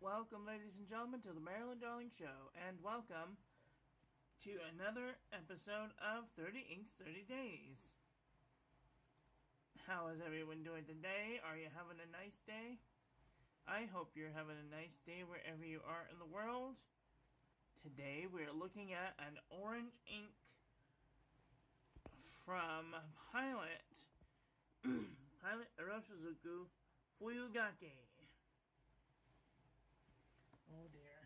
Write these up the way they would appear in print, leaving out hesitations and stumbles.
Welcome, ladies and gentlemen, to the Maryland Darling Show, and welcome to another episode of 30 Inks, 30 Days. How is everyone doing today? Are you having a nice day? I hope you're having a nice day wherever you are in the world. Today we're looking at an orange ink from Pilot Iroshizuku Fuyu Gaki. Oh dear.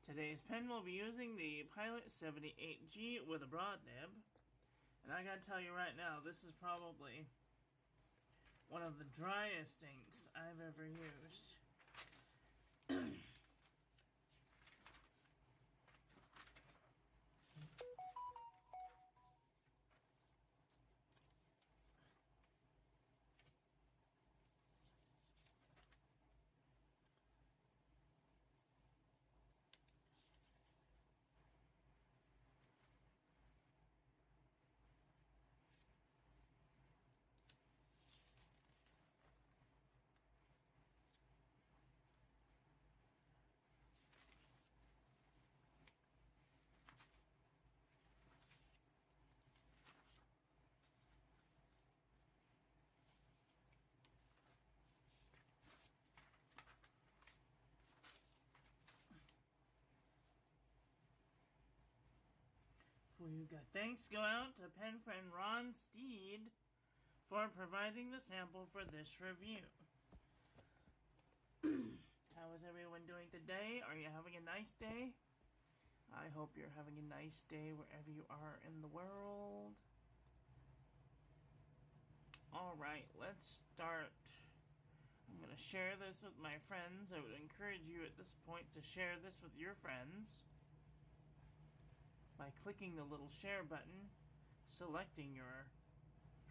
Today's pen will be using the Pilot 78G with a broad nib. And I gotta tell you right now, this is probably one of the driest inks I've ever used. Thanks go out to pen friend Ron Steed for providing the sample for this review. How is everyone doing today? Are you having a nice day? I hope you're having a nice day wherever you are in the world. Alright, let's start. I'm going to share this with my friends. I would encourage you at this point to share this with your friends by clicking the little share button, selecting your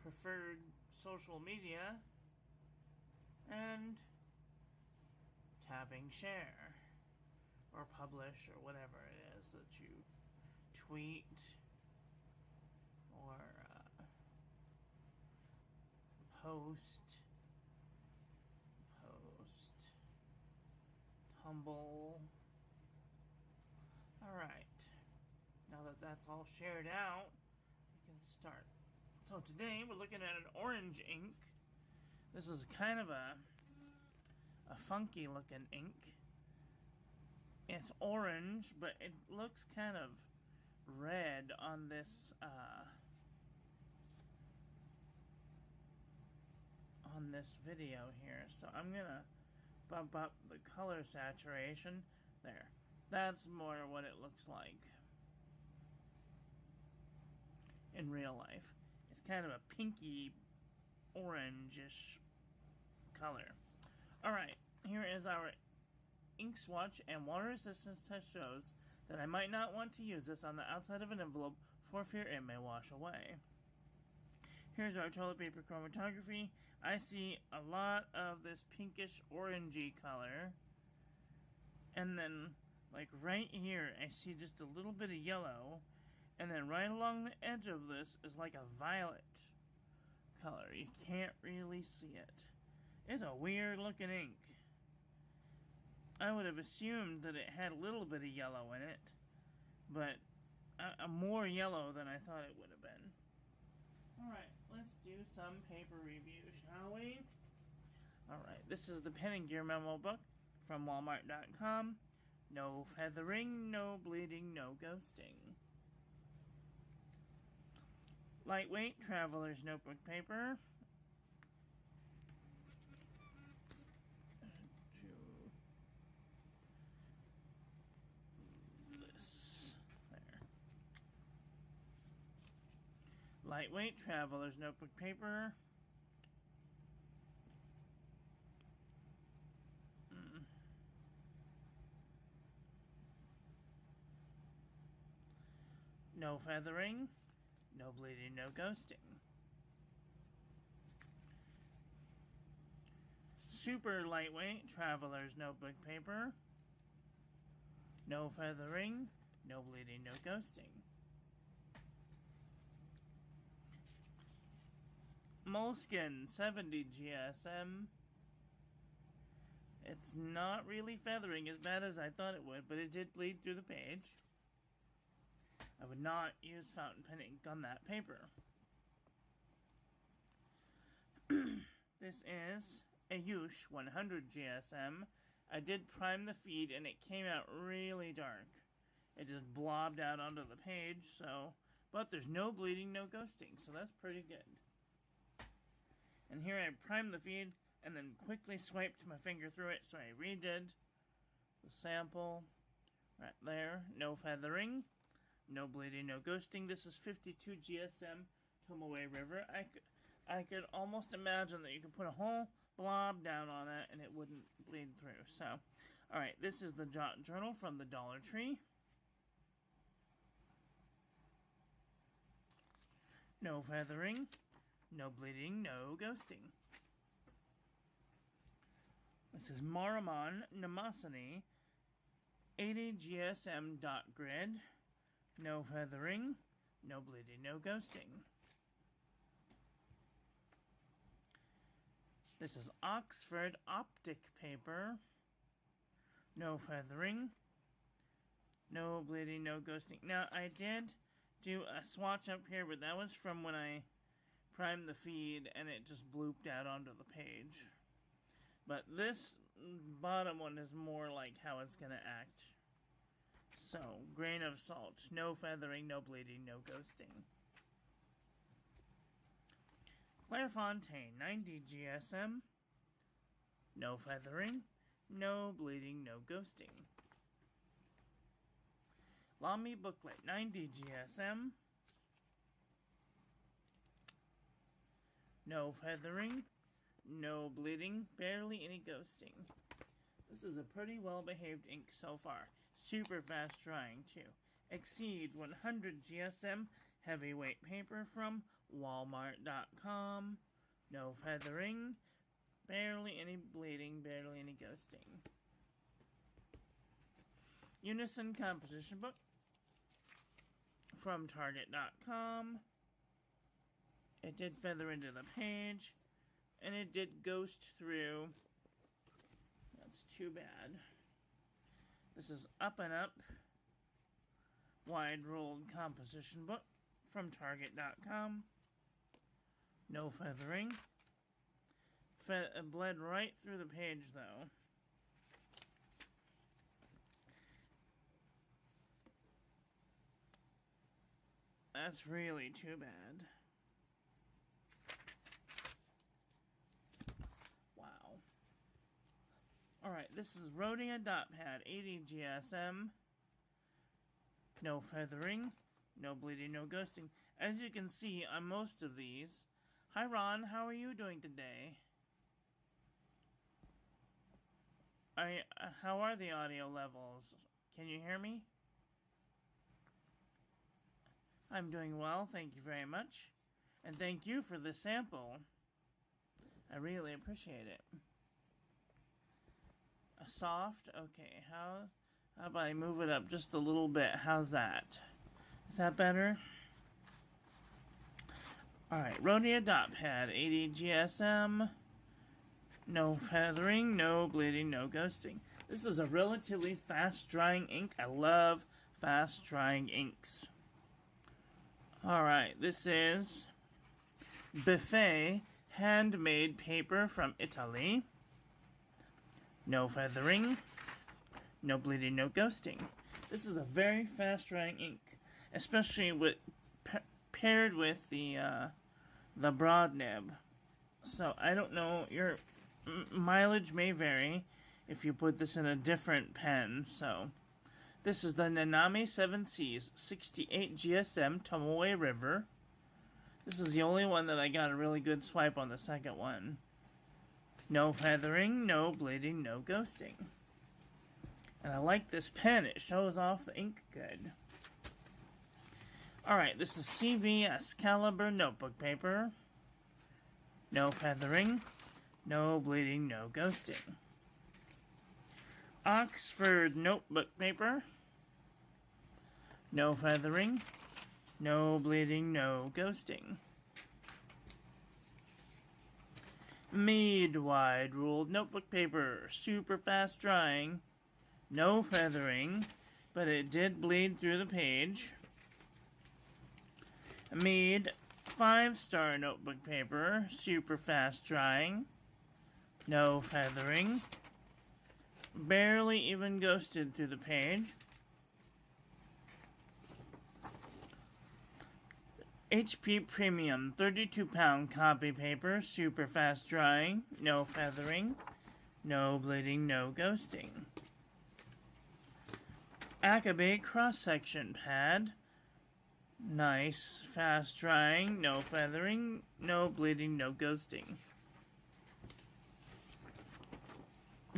preferred social media, and tapping share or publish or whatever it is that you tweet or post, tumble. Alright. Now that that's all shared out, we can start. So today we're looking at an orange ink. This is kind of a funky looking ink. It's orange, but it looks kind of red on this video here. So I'm gonna bump up the color saturation. There. That's more what it looks like in real life. It's kind of a pinky orangish color. Alright, here is our ink swatch and water resistance test shows that I might not want to use this on the outside of an envelope for fear it may wash away. Here's our toilet paper chromatography. I see a lot of this pinkish orangey color, and then like right here I see just a little bit of yellow. And then right along the edge of this is like a violet color. You can't really see it. It's a weird looking ink. I would have assumed that it had a little bit of yellow in it, but more yellow than I thought it would have been. Alright, let's do some paper review, shall we? Alright, this is the Pen and Gear Memo book from Walmart.com. No feathering, no bleeding, no ghosting. Lightweight Traveler's Notebook paper. To this. There. Lightweight Traveler's Notebook paper. No feathering. No bleeding, no ghosting. Super lightweight Traveler's Notebook paper. No feathering, no bleeding, no ghosting. Moleskin 70 GSM. It's not really feathering as bad as I thought it would, but it did bleed through the page. I would not use fountain pen ink on that paper. This is a Yush 100 GSM. I did prime the feed and it came out really dark. It just blobbed out onto the page, but there's no bleeding, no ghosting, so that's pretty good. And here I primed the feed and then quickly swiped my finger through it, so I redid the sample right there. No feathering, no bleeding, no ghosting. This is 52 GSM Tomoe River. I could almost imagine that you could put a whole blob down on it and it wouldn't bleed through. So, alright, this is the Jot Journal from the Dollar Tree. No feathering, no bleeding, no ghosting. This is Maruman Namasani 80 GSM dot grid. No feathering, no bleeding, no ghosting. This is Oxford Optic paper. No feathering, no bleeding, no ghosting. Now, I did do a swatch up here, but that was from when I primed the feed and it just blooped out onto the page. But this bottom one is more like how it's going to act. So, grain of salt. No feathering, no bleeding, no ghosting. Clairefontaine 90 GSM. No feathering, no bleeding, no ghosting. Lamy Booklet 90 GSM. No feathering, no bleeding, barely any ghosting. This is a pretty well-behaved ink so far. Super fast drying too. Exceed 100 GSM heavyweight paper from Walmart.com. No feathering, barely any bleeding, barely any ghosting. Unison composition book from Target.com. It did feather into the page, and it did ghost through. That's too bad. This is Up and Up wide rolled composition book from Target.com. No feathering. Bled right through the page though. That's really too bad. Wow. Alright, this is Rhodia Dot Pad 80 GSM. No feathering, no bleeding, no ghosting. As you can see on most of these. Hi Ron, how are you doing today? How are the audio levels? Can you hear me? I'm doing well, thank you very much. And thank you for the sample. I really appreciate it. A soft? Okay, how about I move it up just a little bit? How's that? Is that better? Alright, Rhodia Dot Pad 80 GSM. No feathering, no bleeding, no ghosting. This is a relatively fast drying ink. I love fast drying inks. Alright, this is Buffet handmade paper from Italy. No feathering, no bleeding, no ghosting. This is a very fast drying ink, especially with paired with the broad nib. So I don't know, your mileage may vary if you put this in a different pen. So this is the Nanami 7Cs 68 GSM Tomoe River. This is the only one that I got a really good swipe on the second one. No feathering, no bleeding, no ghosting. And I like this pen, it shows off the ink good. Alright, this is CVS Caliber notebook paper. No feathering, no bleeding, no ghosting. Oxford notebook paper. No feathering, no bleeding, no ghosting. Mid-wide ruled notebook paper, super fast drying, no feathering, but it did bleed through the page. Made 5-star notebook paper, super fast drying, no feathering, barely even ghosted through the page. HP Premium 32-pound copy paper, super fast drying, no feathering, no bleeding, no ghosting. Akabe cross-section pad, nice, fast drying, no feathering, no bleeding, no ghosting.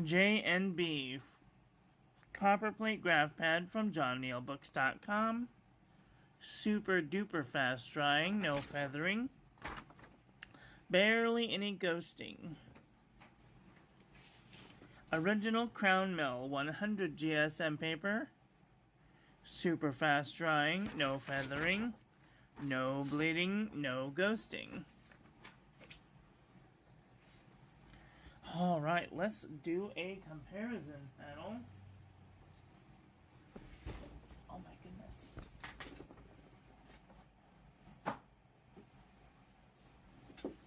JNB copper plate graph pad from johnneilbooks.com. Super duper fast drying, no feathering, barely any ghosting. Original Crown Mill 100 GSM paper, super fast drying, no feathering, no bleeding, no ghosting. Alright, let's do a comparison panel. Oh my goodness.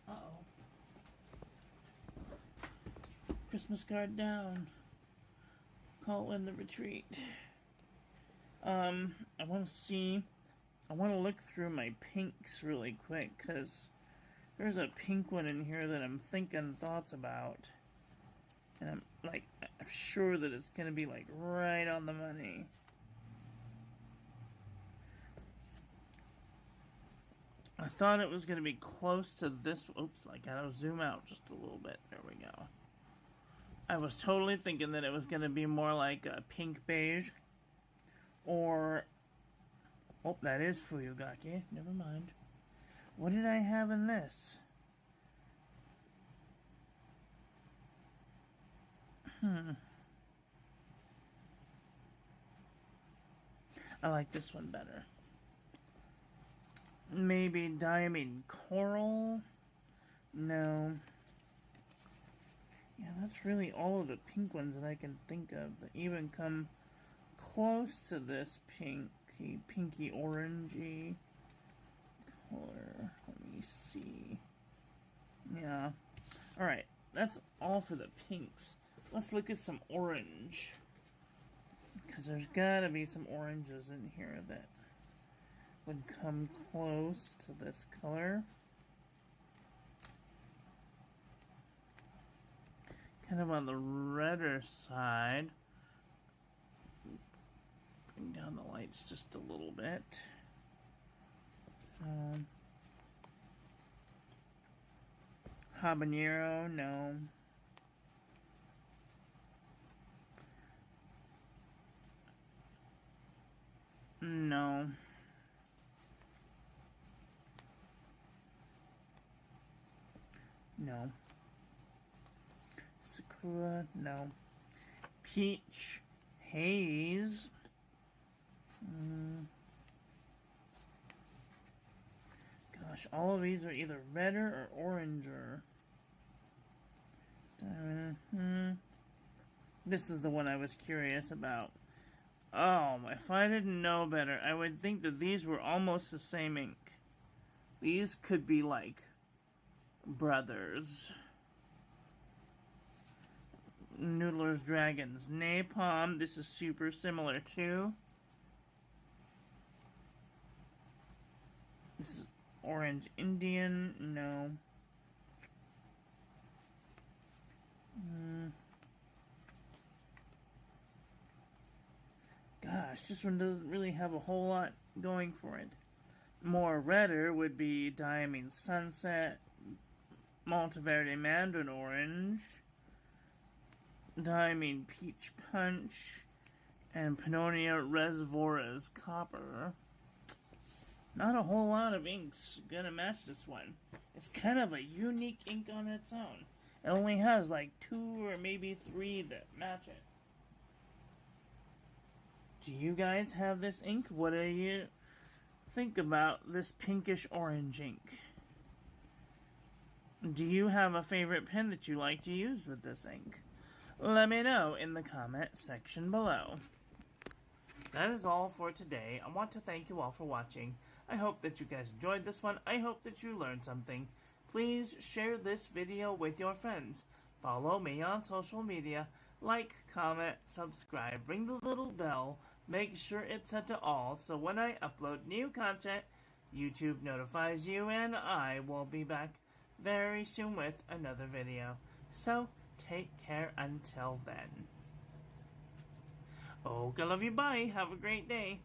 Uh-oh. Christmas card down. Call in the retreat. I want to look through my pinks really quick, because there's a pink one in here that I'm thinking thoughts about. And I'm sure that it's going to be like right on the money. I thought it was going to be close to this. Oops, I gotta zoom out just a little bit. There we go. I was totally thinking that it was going to be more like a pink beige. Or, oh, that is Fuyu Gaki. Never mind. What did I have in this? I like this one better. Maybe Diamond Coral? No. Yeah, that's really all of the pink ones that I can think of that even come close to this pinky orangey color. Let me see. Yeah. Alright, that's all for the pinks. Let's look at some orange. Because there's gotta be some oranges in here that would come close to this color. Kind of on the redder side. Bring down the lights just a little bit. Habanero, no. No. No. Sakura, no. Peach, haze. Gosh, all of these are either redder or oranger. This is the one I was curious about. Oh, if I didn't know better, I would think that these were almost the same ink. These could be like brothers. Noodler's Dragons. Napalm, this is super similar too. This is Orange Indian, no. Gosh, this one doesn't really have a whole lot going for it. More redder would be Diamond Sunset, Monteverde Mandarin Orange, Diamond Peach Punch, and Pannonia Resvora's Copper. Not a whole lot of inks gonna match this one. It's kind of a unique ink on its own. It only has like 2 or maybe 3 that match it. Do you guys have this ink? What do you think about this pinkish orange ink? Do you have a favorite pen that you like to use with this ink? Let me know in the comment section below. That is all for today. I want to thank you all for watching. I hope that you guys enjoyed this one. I hope that you learned something. Please share this video with your friends. Follow me on social media. Like, comment, subscribe, ring the little bell. Make sure it's set to all so when I upload new content, YouTube notifies you and I will be back very soon with another video. So, take care until then. Okay, love you, bye. Have a great day.